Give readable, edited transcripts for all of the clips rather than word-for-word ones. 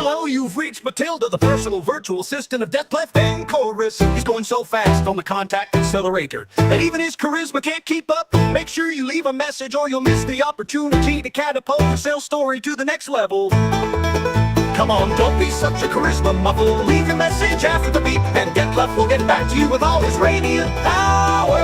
Hello, you've reached Matilda, the personal virtual assistant of Deathcliffe and Chorus. He's going so fast on the contact accelerator that even his charisma can't keep up. Make sure you leave a message or you'll miss the opportunity to catapult your sales story to the next level. Come on, don't be such a charisma muffle. Leave your message after the beep, and Deathcliffe will get back to you with all his radiant power.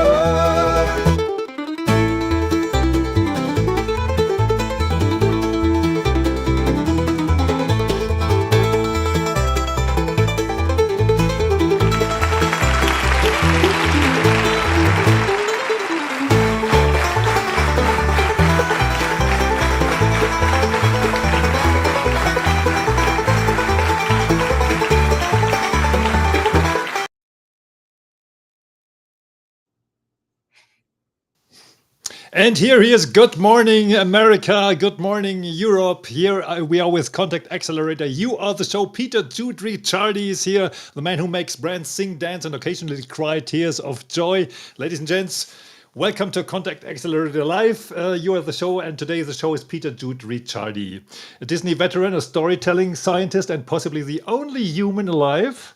And here he is. Good morning, America. Good morning, Europe. Here we are with Contact Accelerator. You are the show. Peter Jude Ricciardi is here, the man who makes brands sing, dance, and occasionally cry tears of joy. Ladies and gents, welcome to Contact Accelerator Live. You are the show, and today the show is Peter Jude Ricciardi, a Disney veteran, a storytelling scientist, and possibly the only human alive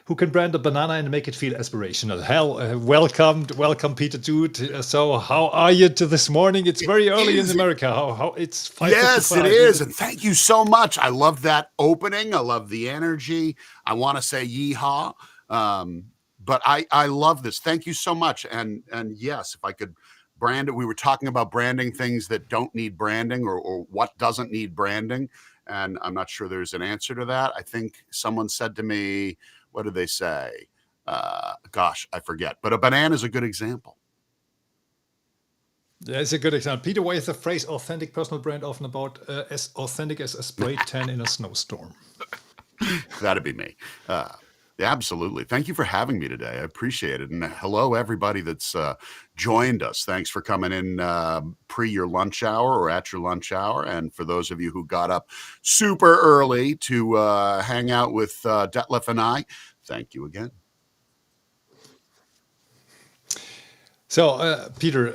who can brand a banana and make it feel aspirational. Welcome, Peter Jude. So, how are you to this morning? It's very early in America. How it's 5:55. Yes, it is, and thank you so much. I love that opening. I love the energy. I want to say yeehaw, but I love this. Thank you so much. And yes, if I could brand it, we were talking about branding things that don't need branding or what doesn't need branding, and I'm not sure there's an answer to that. I think someone said to me, what did they say? Gosh, I forget. But a banana is a good example. That's a good example. Peter, why is the phrase authentic personal brand often about as authentic as a spray tan in a snowstorm? That'd be me. Absolutely. Thank you for having me today. I appreciate it. And hello, everybody that's joined us. Thanks for coming in pre your lunch hour or at your lunch hour. And for those of you who got up super early to hang out with Detlef and I, thank you again. So, Peter,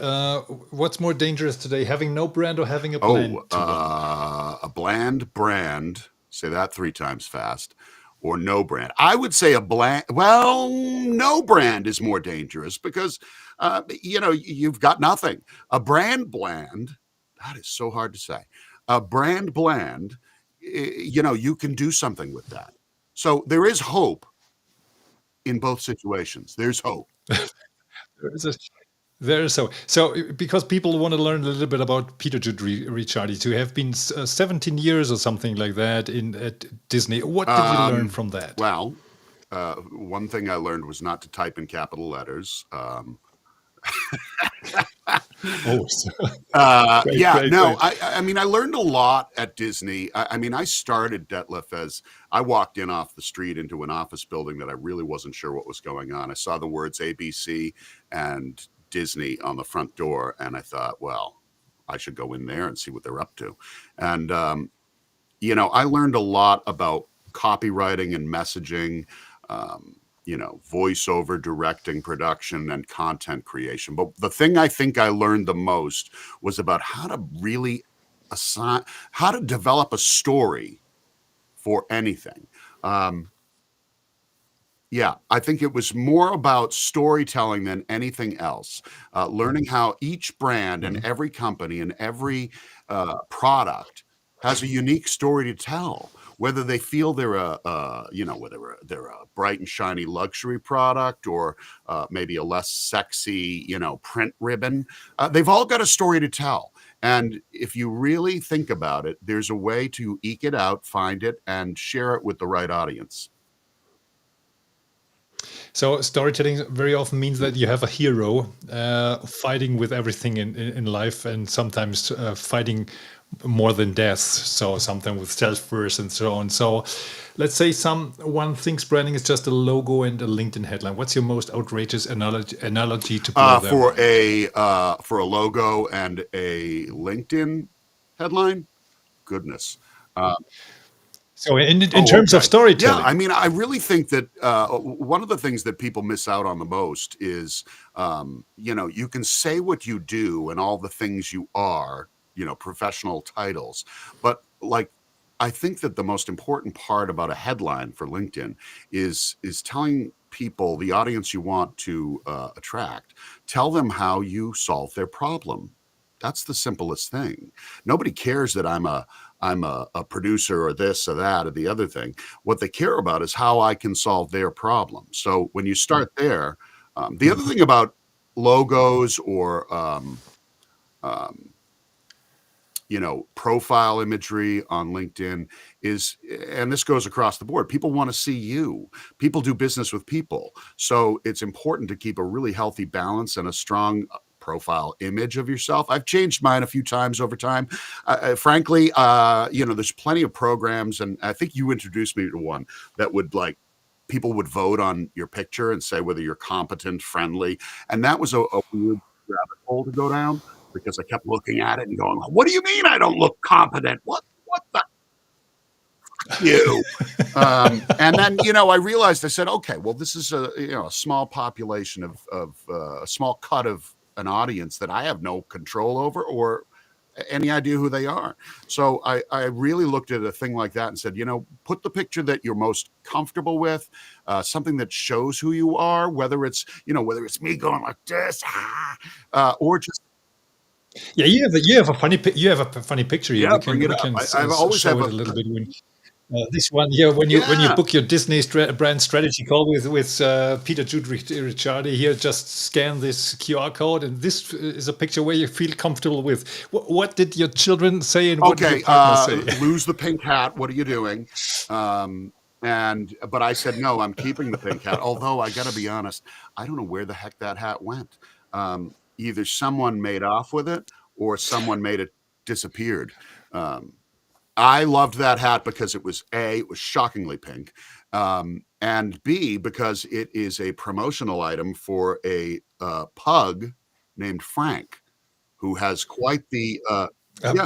what's more dangerous today, having no brand or having a bland? A bland brand. Say that 3 times fast. Or no brand. I would say no brand is more dangerous because, you've got nothing. A brand bland, that is so hard to say. A brand bland, you can do something with that. So there is hope in both situations. There's hope. So because people want to learn a little bit about Peter Jude Ricciardi, to have been 17 years or something like that at Disney. What did you learn from that? Well, one thing I learned was not to type in capital letters. I mean, I learned a lot at Disney. I started Detlef as I walked in off the street into an office building that I really wasn't sure what was going on. I saw the words ABC and Disney on the front door, and I thought, well, I should go in there and see what they're up to. And I learned a lot about copywriting and messaging, voiceover, directing, production, and content creation. But the thing I think I learned the most was about how to develop a story for anything. I think it was more about storytelling than anything else. Learning how each brand and every company and every product has a unique story to tell. Whether they feel they're they're a bright and shiny luxury product or maybe a less sexy, print ribbon, they've all got a story to tell. And if you really think about it, there's a way to eke it out, find it, and share it with the right audience. So storytelling very often means that you have a hero fighting with everything in life, and sometimes fighting more than death. So something with self-worth and so on. So let's say someone thinks branding is just a logo and a LinkedIn headline. What's your most outrageous analogy to blow them? For a logo and a LinkedIn headline? Goodness. So in terms of storytelling. Yeah, I really think that one of the things that people miss out on the most is, you can say what you do and all the things you are, professional titles, but like I think that the most important part about a headline for LinkedIn is telling people, the audience you want to attract, tell them how you solve their problem. That's the simplest thing. Nobody cares that I'm a producer or this or that or the other thing. What they care about is how I can solve their problem. So when you start there, the other thing about logos or profile imagery on LinkedIn is, and this goes across the board, people want to see you. People do business with people. So it's important to keep a really healthy balance and a strong profile image of yourself. I've changed mine a few times over time. Frankly, there's plenty of programs, and I think you introduced me to one that would people would vote on your picture and say whether you're competent, friendly. And that was a weird rabbit hole to go down, because I kept looking at it and going, what do you mean I don't look competent? What the you? And then, I realized, I said, okay, well, this is a small population of a small cut of an audience that I have no control over or any idea who they are. So I really looked at a thing like that and said, put the picture that you're most comfortable with, something that shows who you are, whether it's me going like this, or just. Yeah, you have a funny picture here. Yeah, bring it up. I've always show have it a little bit when this one here when you book your Disney brand strategy call with Peter Jude Ricciardi here. Just scan this QR code, and this is a picture where you feel comfortable with. What did your children say, and what did your partner say? Lose the pink hat. What are you doing? But I said no. I'm keeping the pink hat. Although I got to be honest, I don't know where the heck that hat went. Either someone made off with it or someone made it disappeared. I loved that hat because it was shockingly pink, and B, because it is a promotional item for a pug named Frank, who has quite the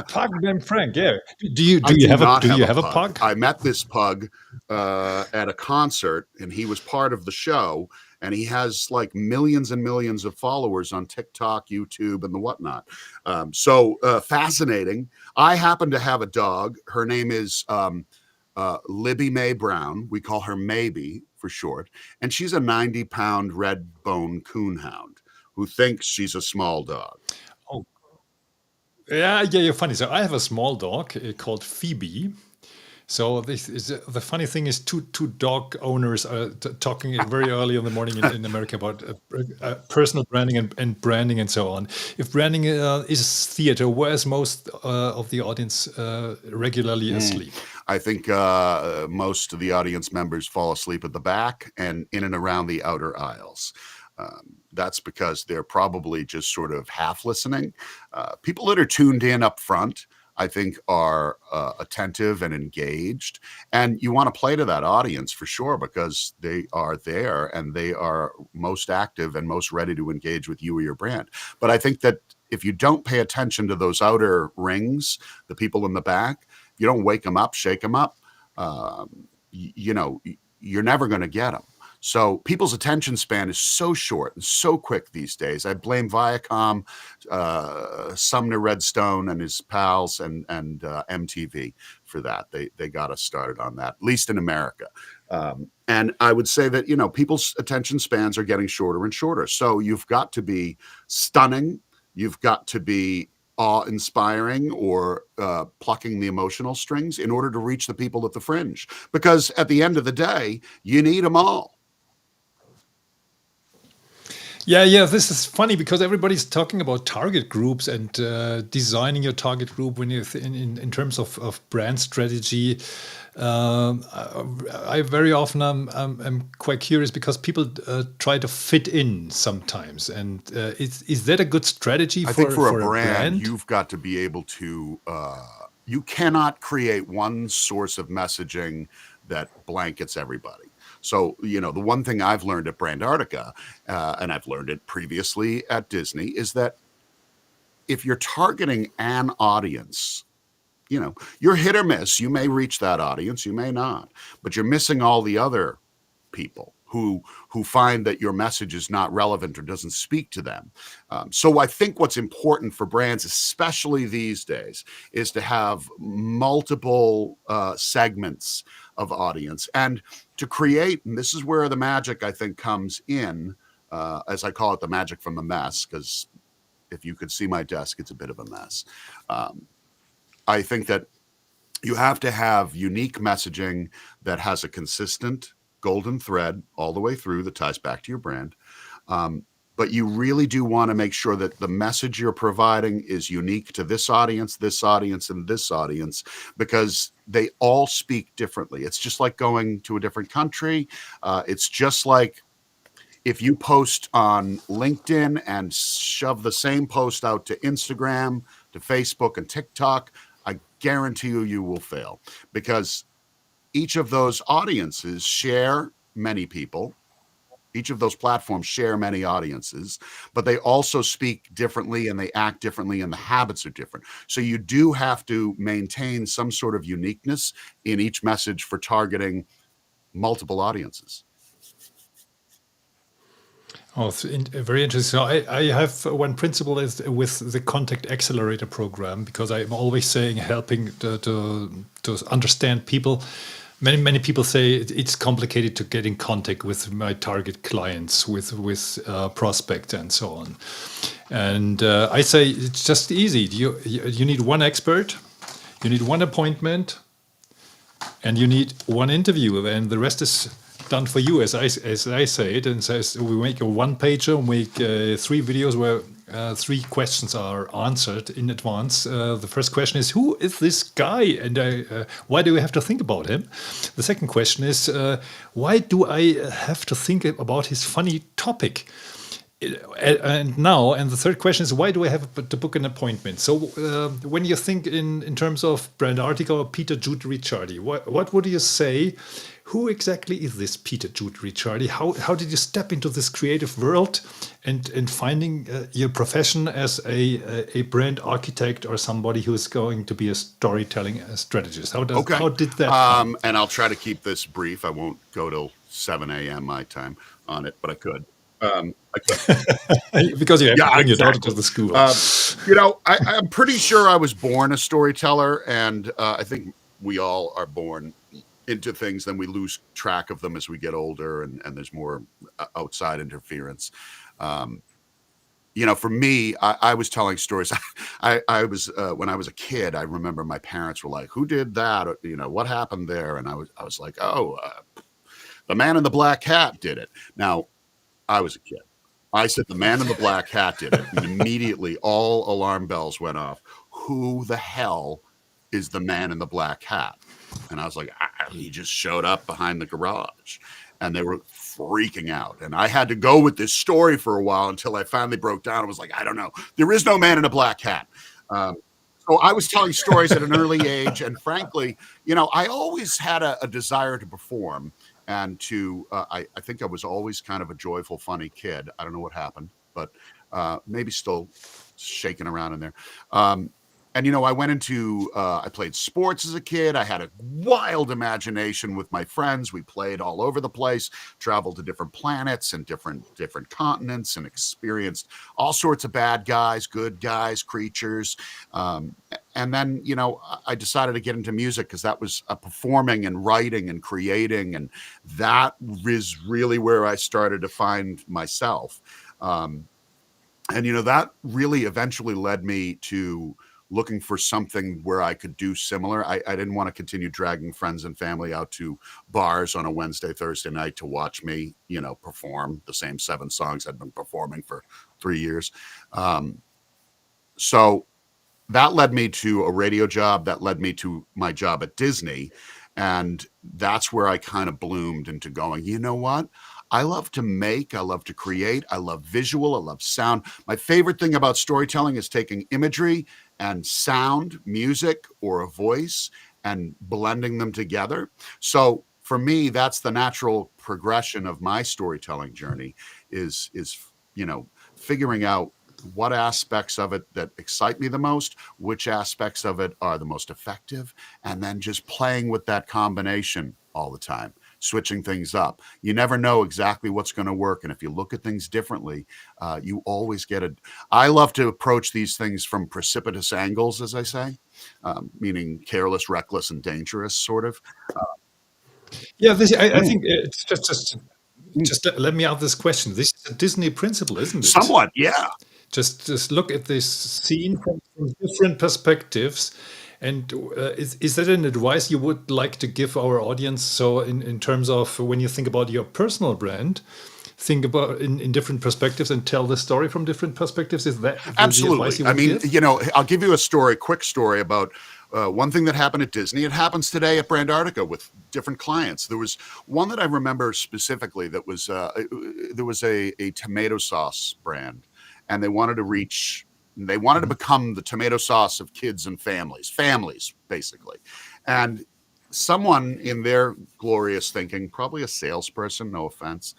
pug named Frank. Yeah. Do you have a pug? I met this pug at a concert, and he was part of the show. And he has like millions and millions of followers on TikTok, YouTube, and the whatnot. So fascinating. I happen to have a dog. Her name is Libby Mae Brown. We call her Maybe for short. And she's a 90-pound red bone coonhound who thinks she's a small dog. Oh, yeah, you're funny. So I have a small dog called Phoebe. So this is the funny thing is two dog owners are talking very early in the morning in America about personal branding and branding and so on. If branding is theater, where's most of the audience regularly asleep? I think most of the audience members fall asleep at the back and in and around the outer aisles. That's because they're probably just sort of half listening. People that are tuned in up front, I think, are attentive and engaged, and you want to play to that audience for sure, because they are there and they are most active and most ready to engage with you or your brand. But I think that if you don't pay attention to those outer rings, the people in the back, if you don't wake them up, shake them up, you're never going to get them. So people's attention span is so short and so quick these days. I blame Viacom, Sumner Redstone and his pals, and MTV for that. They got us started on that, at least in America. And I would say that, people's attention spans are getting shorter and shorter. So you've got to be stunning. You've got to be awe-inspiring or plucking the emotional strings in order to reach the people at the fringe. Because at the end of the day, you need them all. Yeah. This is funny because everybody's talking about target groups and designing your target group when you in terms of brand strategy. I very often am quite curious because people try to fit in sometimes, and is that a good strategy? I think for a brand, you've got to be able to. You cannot create one source of messaging that blankets everybody. So, the one thing I've learned at Brandartica, and I've learned it previously at Disney, is that if you're targeting an audience, you're hit or miss. You may reach that audience, you may not, but you're missing all the other people who find that your message is not relevant or doesn't speak to them. So I think what's important for brands, especially these days, is to have multiple segments of audience and to create, and this is where the magic, I think, comes in, as I call it, the magic from the mess, because if you could see my desk, it's a bit of a mess. I think that you have to have unique messaging that has a consistent golden thread all the way through that ties back to your brand. But you really do want to make sure that the message you're providing is unique to this audience, and this audience, because they all speak differently. It's just like going to a different country. It's just like if you post on LinkedIn and shove the same post out to Instagram, to Facebook and TikTok, I guarantee you will fail, because each of those audiences share many people. Each of those platforms share many audiences, but they also speak differently and they act differently and the habits are different. So you do have to maintain some sort of uniqueness in each message for targeting multiple audiences. Oh, very interesting. So I have one principle is with the Contact Accelerator program, because I'm always saying helping to understand people. Many people say it's complicated to get in contact with my target clients, with prospects and so on. And I say it's just easy. You need one expert, you need one appointment, and you need one interview, and the rest is done for you, as I say it. And says we make a one pager, make 3 videos where 3 questions are answered in advance. The first question is, who is this guy, and why do we have to think about him? The second question is, why do I have to think about his funny topic? And the third question is, why do I have to book an appointment? So when you think in terms of brand article, Peter Jude Ricciardi, what would you say? Who exactly is this Peter Jude Ricciardi? How did you step into this creative world and finding your profession as a brand architect or somebody who's going to be a storytelling strategist? How did that? And I'll try to keep this brief. I won't go till 7 a.m. my time on it, but I could. Because you have to bring your daughter to the school. I'm pretty sure I was born a storyteller, and I think we all are born into things, then we lose track of them as we get older, and there's more outside interference. For me, I was telling stories. I was when I was a kid, I remember my parents were like, "Who did that? Or, what happened there?" And I was like, "Oh, the man in the black hat did it." Now, I was a kid. I said the man in the black hat did it, and immediately all alarm bells went off. Who the hell is the man in the black hat? And I was like, he just showed up behind the garage, and they were freaking out. And I had to go with this story for a while until I finally broke down and was like, I don't know. There is no man in a black hat. So I was telling stories at an early age. And frankly, I always had a desire to perform and to, I think I was always kind of a joyful, funny kid. I don't know what happened, but maybe still shaking around in there. And, I went into, I played sports as a kid. I had a wild imagination with my friends. We played all over the place, traveled to different planets and different continents, and experienced all sorts of bad guys, good guys, creatures. And then, I decided to get into music because that was performing and writing and creating. And that is really where I started to find myself. And, that really eventually led me to looking for something where I could do similar. I didn't want to continue dragging friends and family out to bars on a Wednesday, Thursday night to watch me, perform the same 7 songs I'd been performing for 3 years. So that led me to a radio job. That led me to my job at Disney. And that's where I kind of bloomed into going, you know what? I love to make, I love to create, I love visual, I love sound. My favorite thing about storytelling is taking imagery and sound, music, or a voice and blending them together. So for me, that's the natural progression of my storytelling journey is figuring out what aspects of it that excite me the most, which aspects of it are the most effective, and then just playing with that combination all the time. switching things up. You never know exactly what's going to work. And if you look at things differently, you always get I love to approach these things from precipitous angles, as I say, meaning careless, reckless, and dangerous, sort of. Yeah, I think it's just let me ask this question. This is a Disney principle, isn't it? Somewhat, yeah. Just look at this scene from different perspectives. And is that an advice you would like to give our audience? So in terms of when you think about your personal brand, think about in different perspectives and tell the story from different perspectives. Is that the advice Absolutely. you I would mean, give? I'll give you a quick story about one thing that happened at Disney. It happens today at Brandartica with different clients. There was one that I remember specifically that was there was a tomato sauce brand, and they wanted to become the tomato sauce of kids and families basically. And someone in their glorious thinking, probably a salesperson, no offense,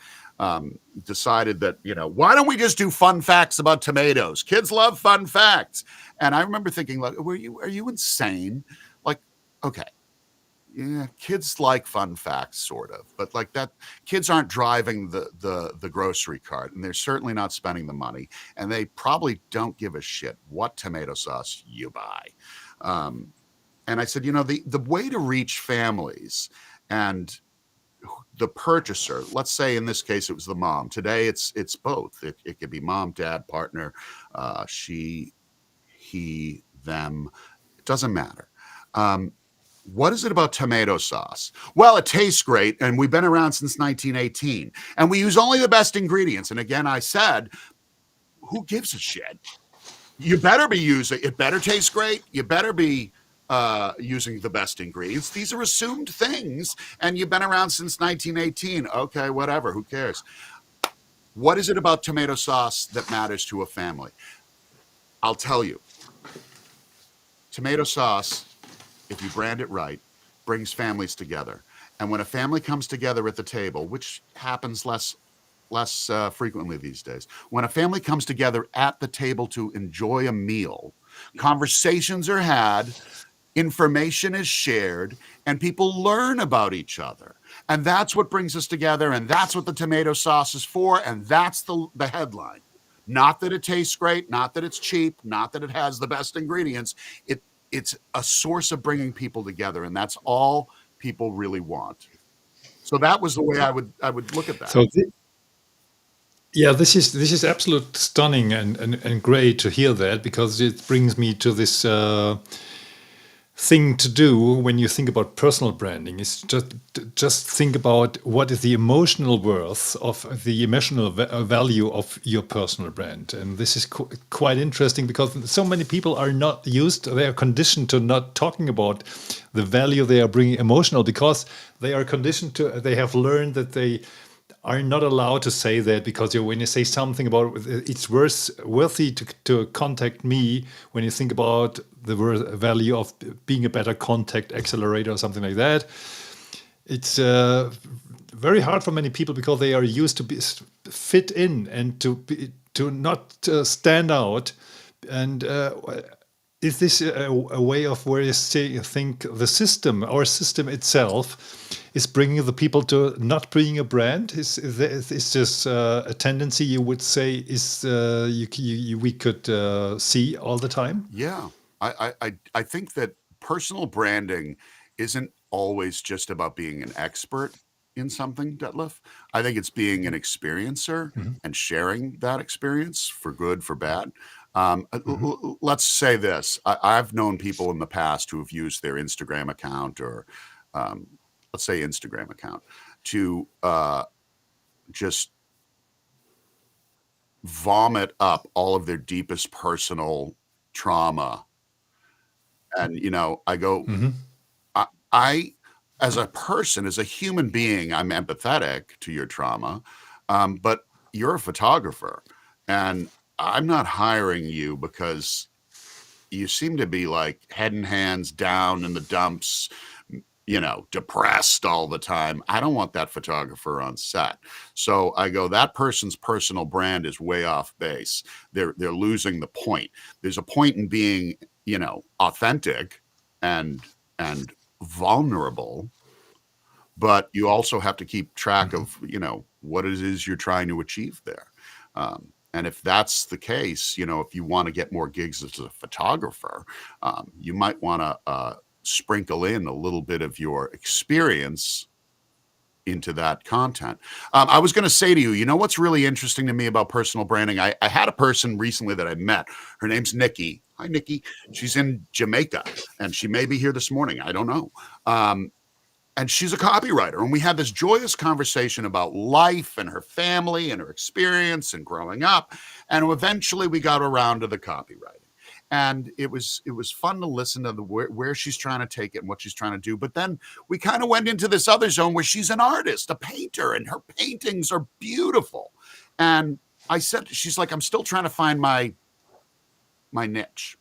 decided that, why don't we just do fun facts about tomatoes? Kids love fun facts. And I remember thinking, like, are you insane? Like, okay, yeah, kids like fun facts, sort of, but like that, kids aren't driving the grocery cart, and they're certainly not spending the money, and they probably don't give a shit what tomato sauce you buy. And I said, the way to reach families and the purchaser, let's say in this case it was the mom. Today it's both. It could be mom, dad, partner, she, he, them. It doesn't matter. What is it about tomato sauce? Well, it tastes great, and we've been around since 1918, and we use only the best ingredients. And again, I said, who gives a shit? You better be using it. Better taste great. You better be using the best ingredients. These are assumed things, and you've been around since 1918. Okay, whatever. Who cares? What is it about tomato sauce that matters to a family? I'll tell you. Tomato sauce, if you brand it right, brings families together. And when a family comes together at the table, which happens less frequently these days, when a family comes together at the table to enjoy a meal, conversations are had, information is shared, and people learn about each other. And that's what brings us together, and that's what the tomato sauce is for, and that's the headline. Not that it tastes great, not that it's cheap, not that it has the best ingredients. It's a source of bringing people together, and that's all people really want. So that was the way I would look at that. So yeah, this is absolute stunning and great to hear that, because it brings me to this thing to do when you think about personal branding is just think about what is the emotional worth of the emotional value of your personal brand. And this is quite interesting, because so many people are not used, they are conditioned to not talking about the value they are bringing emotional, because they are conditioned to, they have learned that they are not allowed to say that, because when you say something about it's worthy to contact me, when you think about the value of being a better contact accelerator or something like that, it's very hard for many people, because they are used to fit in and to not stand out. And is this a way of where you think the system, our system itself, is bringing the people to not being a brand? Is this a tendency you would say is we could see all the time? Yeah, I think that personal branding isn't always just about being an expert in something, Detlef. I think it's being an experiencer and sharing that experience for good, for bad. Let's say this. I've known people in the past who have used their Instagram account, or let's say Instagram account, to just vomit up all of their deepest personal trauma. And, I go, I, as a person, as a human being, I'm empathetic to your trauma, but you're a photographer, and I'm not hiring you because you seem to be like head and hands down in the dumps, depressed all the time. I don't want that photographer on set. So I go, that person's personal brand is way off base. They're losing the point. There's a point in being, authentic and vulnerable, but you also have to keep track Mhm. of, what it is you're trying to achieve there. And if that's the case, if you want to get more gigs as a photographer, you might want to sprinkle in a little bit of your experience into that content. I was going to say to you, what's really interesting to me about personal branding? I had a person recently that I met. Her name's Nikki. Hi, Nikki. She's in Jamaica, and she may be here this morning. I don't know. And she's a copywriter. And we had this joyous conversation about life and her family and her experience and growing up. And eventually we got around to the copywriting. And it was fun to listen to where she's trying to take it and what she's trying to do. But then we kind of went into this other zone where she's an artist, a painter, and her paintings are beautiful. And I said, she's like, I'm still trying to find my niche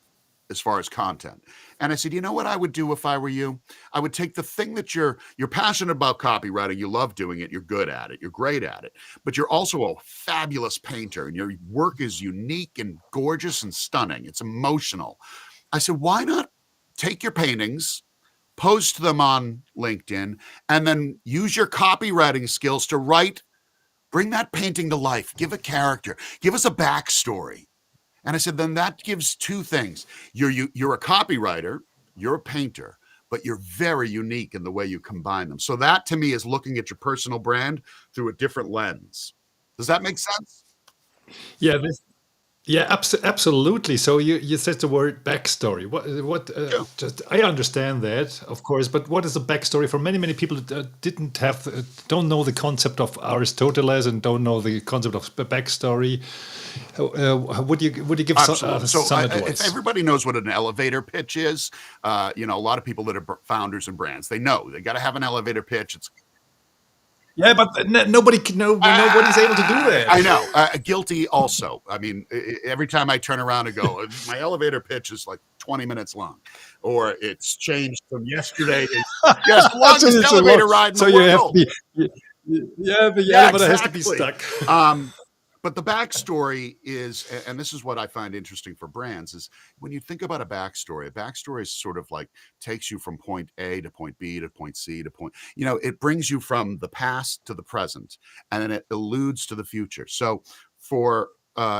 as far as content. And I said, you know what I would do if I were you? I would take the thing that you're passionate about, copywriting, you love doing it, you're good at it, you're great at it, but you're also a fabulous painter and your work is unique and gorgeous and stunning. It's emotional. I said, why not take your paintings, post them on LinkedIn, and then use your copywriting skills to bring that painting to life, give a character, give us a backstory. And I said, then that gives two things. You're a copywriter, you're a painter, but you're very unique in the way you combine them. So that to me is looking at your personal brand through a different lens. Does that make sense? Yeah, yeah, absolutely. So you said the word backstory. What? Yeah. Just I understand that, of course, but what is the backstory for many people that don't know the concept of Aristoteles and don't know the concept of backstory? Would you give Absolutely. some If advice? everybody knows what an elevator pitch is, a lot of people that are founders and brands, they know they got to have an elevator pitch. It's Yeah, but nobody's able to do that. I know. Guilty also. I mean, every time I turn around and go, my elevator pitch is like 20 minutes long, or it's changed from yesterday. Yes, the longest It's a elevator lot. ride in So the you have to world. be, yeah, the Yeah, elevator has to be exactly. stuck. But the backstory is, and this is what I find interesting for brands, is when you think about a backstory is sort of like takes you from point A to point B to point C to point, it brings you from the past to the present, and then it alludes to the future. So for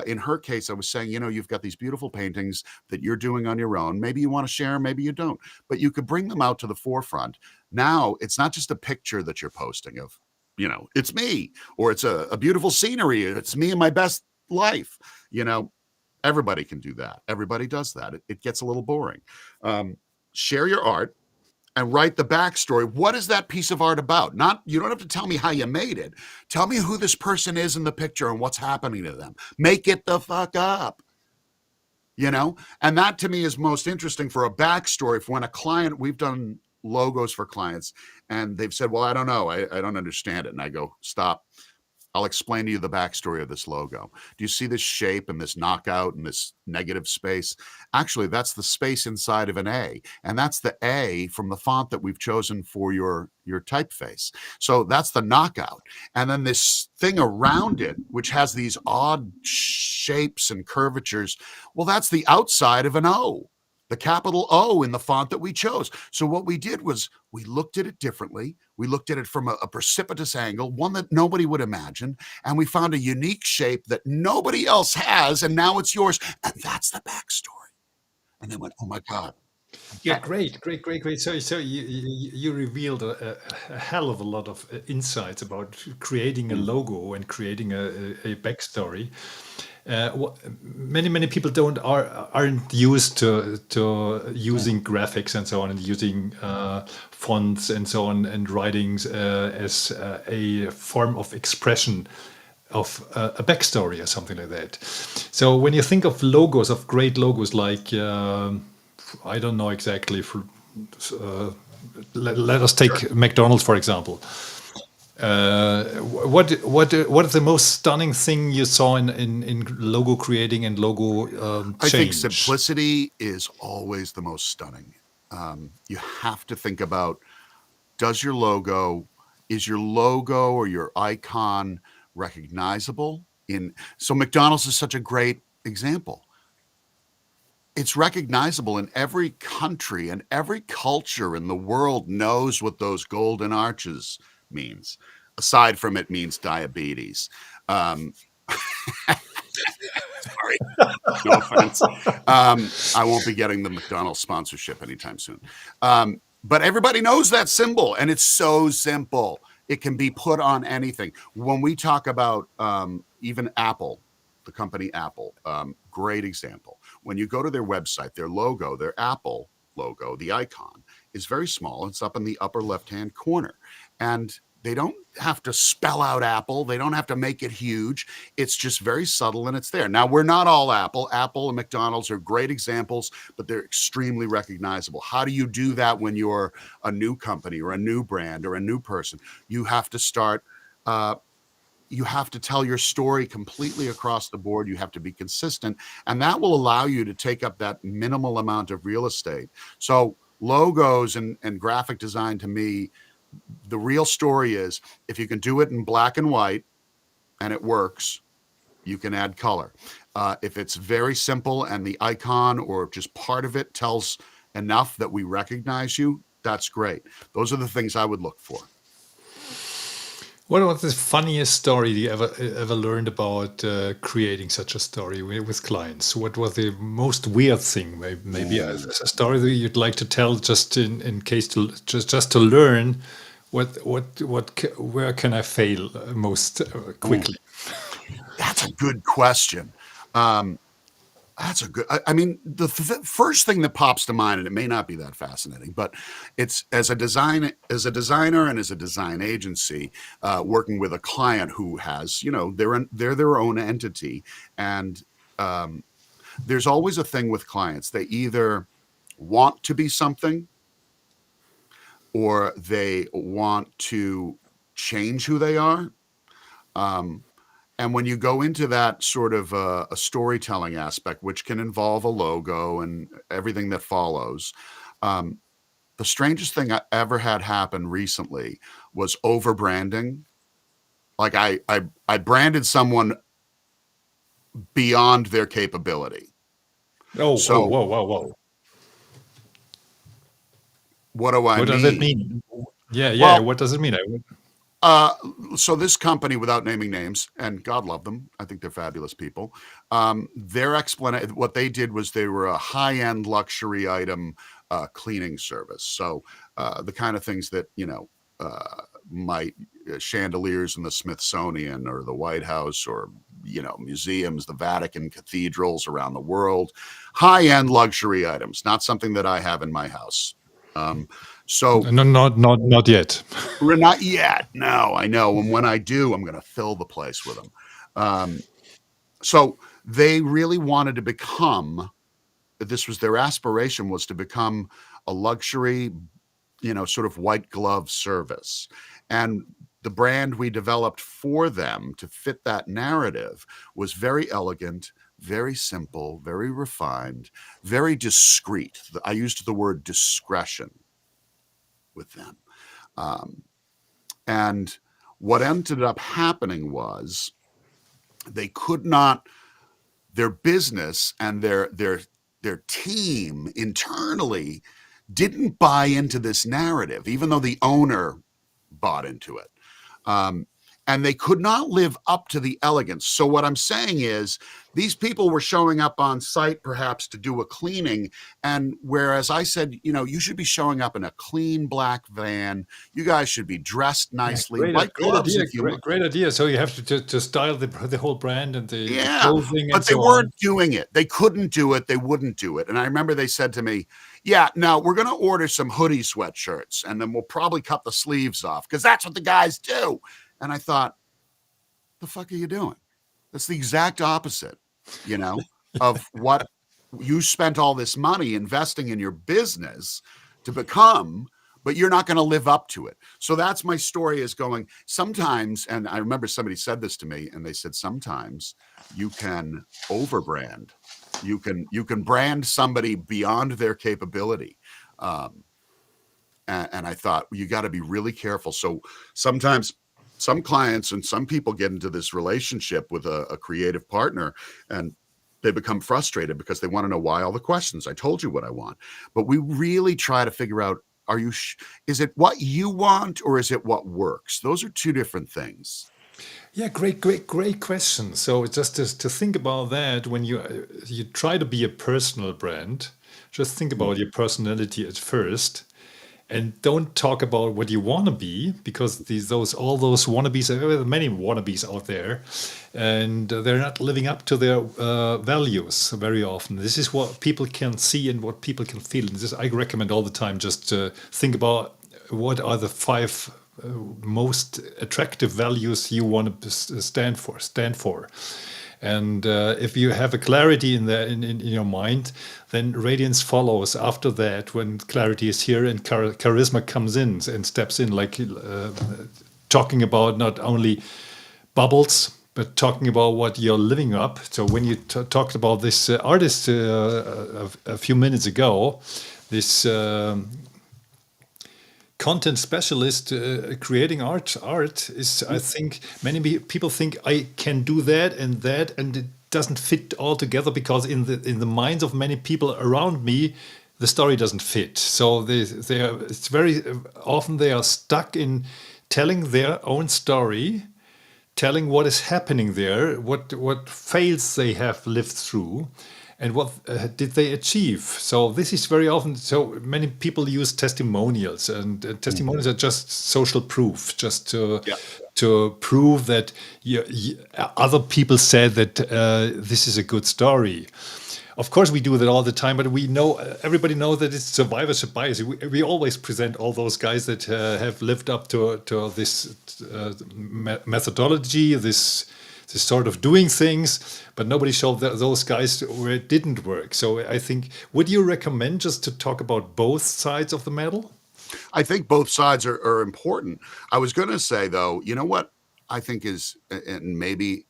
in her case, I was saying, you've got these beautiful paintings that you're doing on your own. Maybe you want to share, maybe you don't, but you could bring them out to the forefront. Now it's not just a picture that you're posting of, it's me, or it's a beautiful scenery. It's me and my best life. Everybody can do that. Everybody does that. It gets a little boring. Share your art and write the backstory. What is that piece of art about? You don't have to tell me how you made it. Tell me who this person is in the picture and what's happening to them. Make it the fuck up. And that to me is most interesting for a backstory. For when a client, we've done logos for clients and they've said, well, I don't know. I don't understand it. And I go, stop. I'll explain to you the backstory of this logo. Do you see this shape and this knockout and this negative space? Actually, that's the space inside of an A. And that's the A from the font that we've chosen for your typeface. So that's the knockout. And then this thing around it, which has these odd shapes and curvatures, well, that's the outside of an O. The capital O in the font that we chose. So what we did was we looked at it differently. We looked at it from a precipitous angle, one that nobody would imagine. And we found a unique shape that nobody else has. And now it's yours. And that's the backstory. And they went, oh my God. Yeah, great. So you revealed a hell of a lot of insights about creating a logo and creating a backstory. Many people aren't used to using graphics and so on, and using fonts and so on, and writings as a form of expression of a backstory or something like that. So when you think of logos, of great logos like I don't know exactly. Let us take McDonald's for example. What is the most stunning thing you saw in logo creating and logo I think change? simplicity is always the most stunning. You have to think about, is your logo or your icon recognizable? So McDonald's is such a great example. it's recognizable in every country, and every culture in the world knows what those golden arches means. Aside from it means diabetes. Um, sorry, no offense. I won't be getting the McDonald's sponsorship anytime soon. But everybody knows that symbol, and it's so simple. It can be put on anything. When we talk about even Apple, the company Apple, great example. When you go to their website, their logo, their Apple logo, the icon is very small. It's up in the upper left-hand corner. And they don't have to spell out Apple. They don't have to make it huge. It's just very subtle, and it's there. Now, we're not all Apple. Apple and McDonald's are great examples, but they're extremely recognizable. How do you do that when you're a new company or a new brand or a new person? You have to start you have to tell your story completely across the board. You have to be consistent, and that will allow you to take up that minimal amount of real estate. So logos and graphic design, to me, the real story is if you can do it in black and white and it works, you can add color. If it's very simple and the icon or just part of it tells enough that we recognize you, that's great. Those are the things I would look for. What was the funniest story you ever learned about creating such a story with clients? What was the most weird thing? Maybe a story that you'd like to tell, just in case just to learn where can I fail most quickly? That's a good question. That's a good. I mean, the first thing that pops to mind, and it may not be that fascinating, but it's as a designer, and as a design agency, working with a client who has, they're their own entity, and there's always a thing with clients. They either want to be something, or they want to change who they are. And when you go into that sort of a storytelling aspect, which can involve a logo and everything that follows, the strangest thing I ever had happen recently was over branding. Like I branded someone beyond their capability. Whoa. What do I mean? What does it mean? Yeah. Well, What does it mean? So this company, without naming names, and God love them, I think they're fabulous people. Their explanation, what they did was they were a high-end luxury item cleaning service. So the kind of things that might chandeliers in the Smithsonian or the White House or museums, the Vatican, cathedrals around the world, high-end luxury items, not something that I have in my house. So No, not yet. we're not yet. No, I know. And when I do, I'm going to fill the place with them. So they really wanted to become, this was their aspiration, was to become a luxury, sort of white glove service. And the brand we developed for them to fit that narrative was very elegant, very simple, very refined, very discreet. I used the word discretion with them. And what ended up happening was they could not, their business and their team internally didn't buy into this narrative, even though the owner bought into it. And they could not live up to the elegance. So what I'm saying is these people were showing up on site perhaps to do a cleaning. And whereas I said, you should be showing up in a clean black van. You guys should be dressed nicely. Great idea. So you have to style the whole brand and the clothing. But they weren't doing it. They couldn't do it. They wouldn't do it. And I remember they said to me, yeah, now we're going to order some hoodie sweatshirts and then we'll probably cut the sleeves off because that's what the guys do. And I thought, the fuck are you doing? That's the exact opposite, of what you spent all this money investing in your business to become, but you're not going to live up to it. So that's my story is going sometimes. And I remember somebody said this to me and they said, sometimes you can overbrand. You can brand somebody beyond their capability. And I thought, well, you got to be really careful. So sometimes some clients and some people get into this relationship with a creative partner, and they become frustrated because they want to know why all the questions. I told you what I want. But we really try to figure out, is it what you want or is it what works? Those are two different things. Yeah, great question. So just to think about that, when you try to be a personal brand, just think about your personality at first, and don't talk about what you want to be, because all those wannabes, there are many wannabes out there, and they're not living up to their values very often. This is what people can see and what people can feel. And this I recommend all the time. Just think about what are the five most attractive values you want to stand for. And if you have a clarity in your mind, then radiance follows after that. When clarity is here and charisma comes in and steps in, like talking about not only bubbles, but talking about what you're living up. So when you talked about this artist a few minutes ago, this content specialist creating art is, I think many people think I can do that, and it doesn't fit all together, because in the minds of many people around me the story doesn't fit. So it's very often they are stuck in telling their own story, telling what is happening there, what fails they have lived through, and what did they achieve. So this is very often, so many people use testimonials, and testimonials are just social proof, just to prove that other people said that this is a good story. Of course, we do that all the time, but we know, everybody knows that it's survivorship bias. We always present all those guys that have lived up to this methodology, this sort of doing things, but nobody showed those guys where it didn't work. So I think, would you recommend just to talk about both sides of the medal? I think both sides are important. I was going to say, though, you know what I think is, and maybe,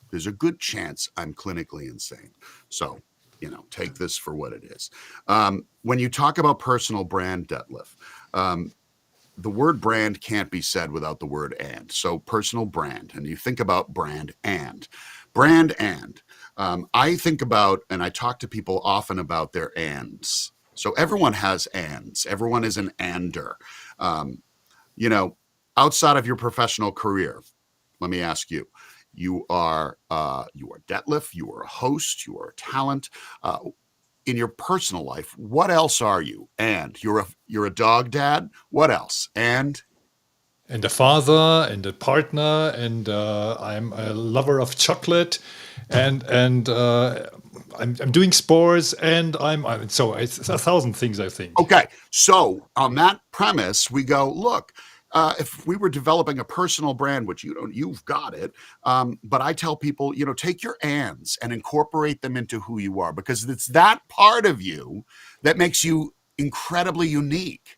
there's a good chance I'm clinically insane. So, take this for what it is. When you talk about personal brand, Detlef, the word brand can't be said without the word and. So personal brand, and you think about brand and. I think about, and I talk to people often about their ands. So everyone has ands. Everyone is an ander. Outside of your professional career, let me ask you, you are Detlef, you are a host, you are a talent. In your personal life, what else are you? And you're a dog dad. What else? And a father, and a partner, and I'm a lover of chocolate, and I'm doing sports, and so it's 1,000 things, I think. Okay, so on that premise, we go, look. If we were developing a personal brand, which you've got it. But I tell people, take your ands and incorporate them into who you are, because it's that part of you that makes you incredibly unique.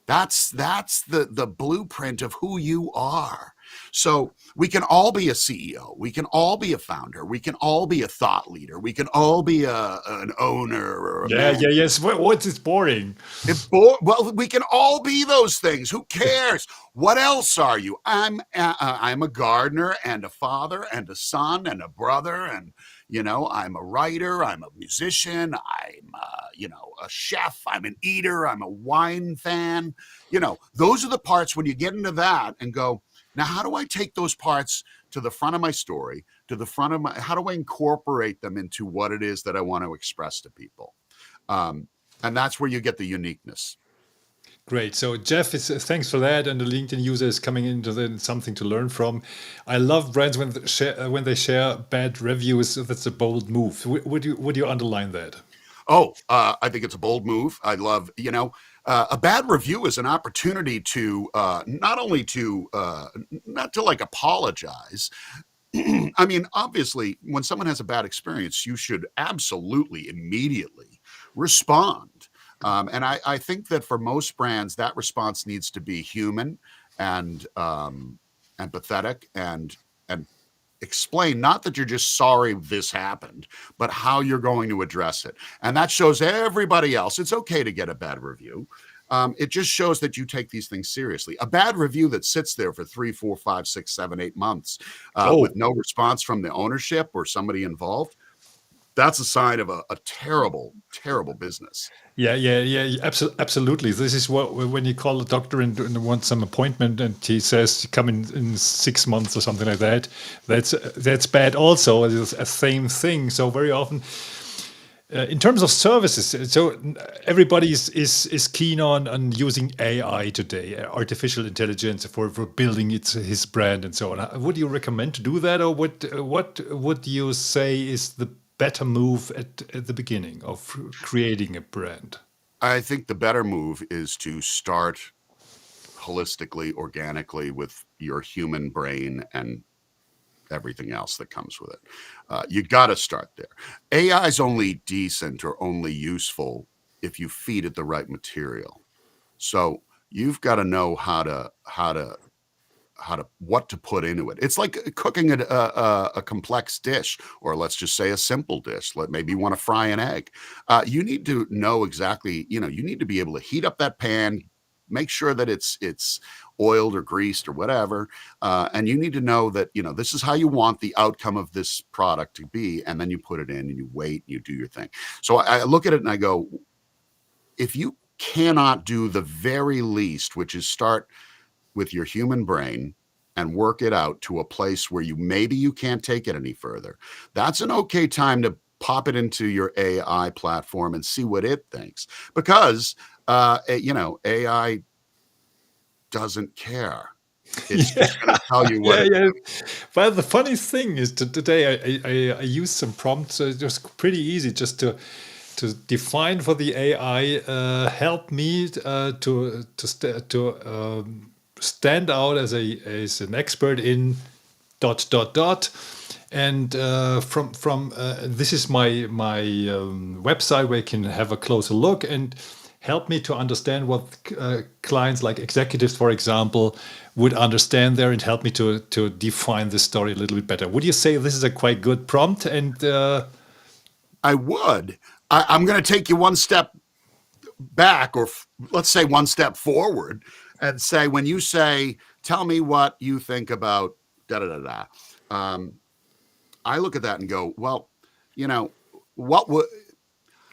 That's the blueprint of who you are. So we can all be a CEO. We can all be a founder. We can all be a thought leader. We can all be an owner or a manager. Yes. What's it boring? Well, we can all be those things. Who cares? What else are you? I'm a gardener and a father and a son and a brother, and I'm a writer. I'm a musician. I'm a chef. I'm an eater. I'm a wine fan. Those are the parts when you get into that and go, now, how do I take those parts to the front of my story, how do I incorporate them into what it is that I want to express to people? And that's where you get the uniqueness. Great. So Jeff, thanks for that. And the LinkedIn user is coming into something to learn from. I love brands when they share bad reviews. That's a bold move. Would you underline that? Oh, I think it's a bold move. I love, a bad review is an opportunity to not to like apologize. I mean, obviously, when someone has a bad experience, you should absolutely immediately respond. And I think that for most brands, that response needs to be human and empathetic and explain, not that you're just sorry this happened, but how you're going to address it. And that shows everybody else it's okay to get a bad review. It just shows that you take these things seriously. A bad review that sits there for 3, 4, 5, 6, 7, 8 months with no response from the ownership or somebody involved, that's a sign of a terrible, terrible business. Yeah. Absolutely. This is what when you call a doctor and want some appointment, and he says come in 6 months or something like that. That's bad. Also, it's a same thing. So very often, in terms of services, so everybody is keen on using AI today, artificial intelligence for building his brand and so on. Would you recommend to do that, or what would you say is the better move at the beginning of creating a brand? I think the better move is to start holistically, organically with your human brain and everything else that comes with it. You got to start there. AI is only decent or only useful if you feed it the right material. So you've got to know what to put into it. It's like cooking a complex dish, or let's just say a simple dish. Maybe you want to fry an egg. You need to know exactly. You need to be able to heat up that pan, make sure that it's oiled or greased or whatever, and you need to know that this is how you want the outcome of this product to be, and then you put it in and you wait and you do your thing. So I look at it and I go, if you cannot do the very least, which is start with your human brain and work it out to a place where maybe you can't take it any further, that's an okay time to pop it into your AI platform and see what it thinks, because AI doesn't care. It's just going to tell you what. Yeah. Well, the funny thing is today I used some prompts. It was pretty easy just to define for the AI, help me to stand out as an expert in ... And from this is my website where you can have a closer look and help me to understand what clients like executives, for example, would understand there, and help me to define the story a little bit better. Would you say this is a quite good prompt? And I would. I'm going to take you one step back, or let's say one step forward, and say, when you say, tell me what you think about da da da da, I look at that and go, well,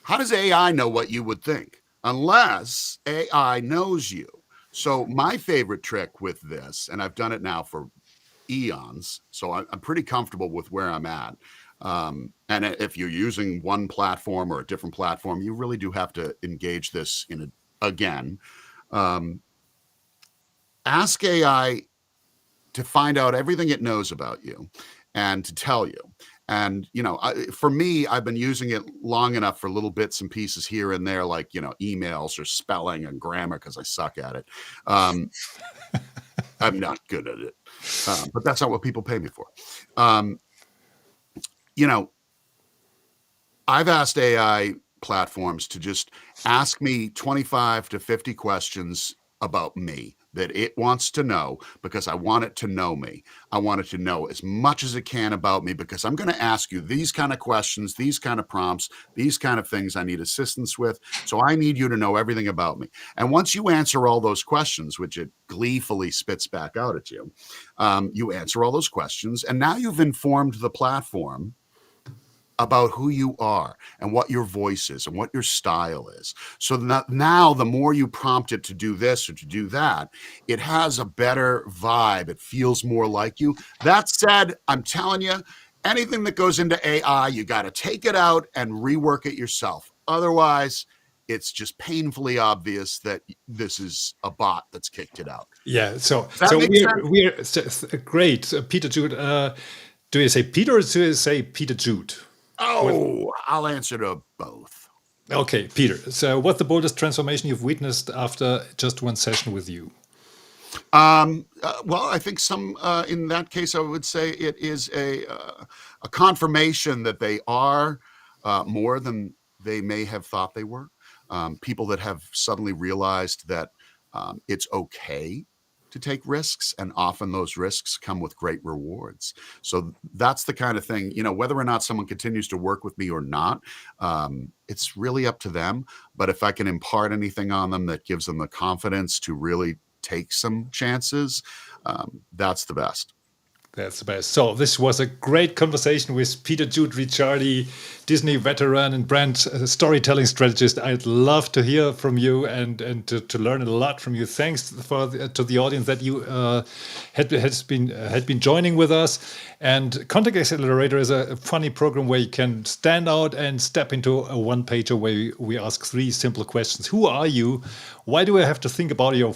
how does AI know what you would think unless AI knows you? So my favorite trick with this, and I've done it now for eons, so I'm pretty comfortable with where I'm at. And if you're using one platform or a different platform, you really do have to engage this again. Ask AI to find out everything it knows about you and to tell you. And, for me, I've been using it long enough for little bits and pieces here and there, like, emails or spelling and grammar, because I suck at it. I'm not good at it, but that's not what people pay me for. I've asked AI platforms to just ask me 25 to 50 questions about me that it wants to know, because I want it to know me. I want it to know as much as it can about me, because I'm going to ask you these kind of questions, these kind of prompts, these kind of things I need assistance with. So I need you to know everything about me. And once you answer all those questions, which it gleefully spits back out at you, you answer all those questions, and now you've informed the platform about who you are and what your voice is and what your style is. So now the more you prompt it to do this or to do that, it has a better vibe. It feels more like you. That said, I'm telling you, anything that goes into AI, you got to take it out and rework it yourself. Otherwise, it's just painfully obvious that this is a bot that's kicked it out. Yeah, so We're great. Peter Jude, do you say Peter or do you say Peter Jude? I'll answer to both. Okay, Peter. So, what's the boldest transformation you've witnessed after just one session with you? Well, I think in that case, I would say it is a confirmation that they are more than they may have thought they were. People that have suddenly realized that it's okay to take risks, and often those risks come with great rewards. So that's the kind of thing, whether or not someone continues to work with me or not, it's really up to them. But if I can impart anything on them that gives them the confidence to really take some chances, that's the best. That's the best. So this was a great conversation with Peter Jude Ricciardi, Disney veteran and brand storytelling strategist. I'd love to hear from you and to learn a lot from you. Thanks to the audience that you had been joining with us. And Contact Accelerator is a funny program where you can stand out and step into a one-pager where we ask 3 simple questions. Who are you? Why do I have to think about your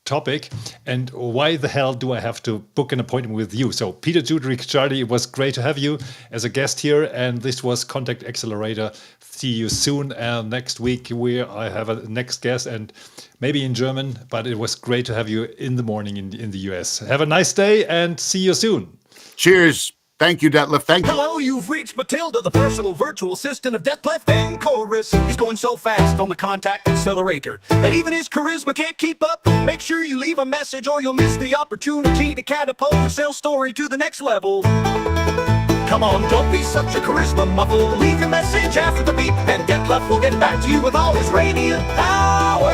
topic, and why the hell do I have to book an appointment with you? So Peter Jude Ricciardi, it was great to have you as a guest here, and this was Contact Accelerator. See you soon, and next week I have a next guest, and maybe in German, but it was great to have you in the morning in the US. Have a nice day and see you soon. Cheers. Thank you, Detlef. Thank you. Hello, you've reached Matilda, the personal virtual assistant of Detlef and Chorus. He's going so fast on the Contact Accelerator that even his charisma can't keep up. Make sure you leave a message or you'll miss the opportunity to catapult your sales story to the next level. Come on, don't be such a charisma muffle. Leave your message after the beep, and Detlef will get back to you with all his radiant power.